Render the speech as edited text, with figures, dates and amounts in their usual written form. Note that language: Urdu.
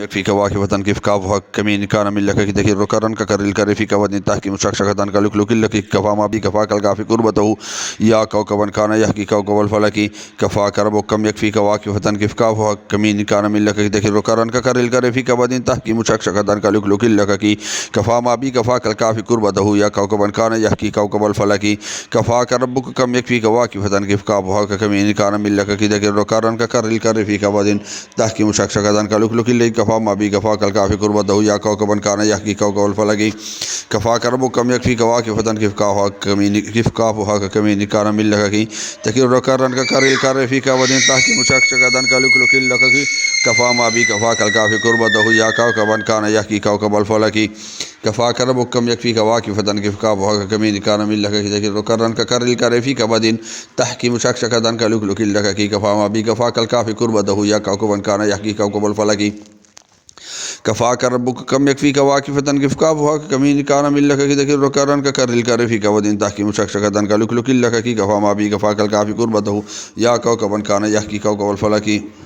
يكفيك واكفة كيف وهك كمين كان من لك كده ركرن ككرل كرفيك ودين تحكي مشكشكة كلك لك لك كفا ما بي كفا كالكافي قربته يا كوكبا كان يحكي كوكب الفلكي كفا كرب كم يكفيك واكفة كيف وهك كمين كان من لك كده ركرن ككرل كرفيك ودين تحكي مشكشكة كلك لك لك كفا ما بي كفا كالكافي قربته يا كوكبا كان يحكي كوكب الفلكي كفا كربك كم يكفيك واكفة كيف وهك كمين كان من لك كده ركرن ككرل كرفيك ودين تحكي مشكشكة كلك لك لك كفا ما بي كفا كالكافي قربته يا كوكبا كان يحكي كوكب الفلكي كفا كربك كم يكفيك واكفة كيف وهك كمين كان من لك تكير ركرن ككرل كرفيك ودين تحكي مشكشكة كلك لك كفا ما بي كفا كالكافي قربته يا كوكبا كان يحكي كوكب الفلكي كفا كربك كم يكفيك واكفة كيف وهك كمين كان من لك تكير ركرن ككرل كرفيك ودين تحكي مشكشكة كلك لك كفا ما بي كفا كالكافي قربته يا كوكبا كان يحكي كوكب الفلكي كفا كربك كم يكفيك واكفة كيف وهك كمين كان من لك تكير ركرن ككرل كرفيك ودين تحكي مشكشكة كلك لك كفا ما بي كفا كالكافي قربته يا كوكبا كان يحكي كوكب الفلكي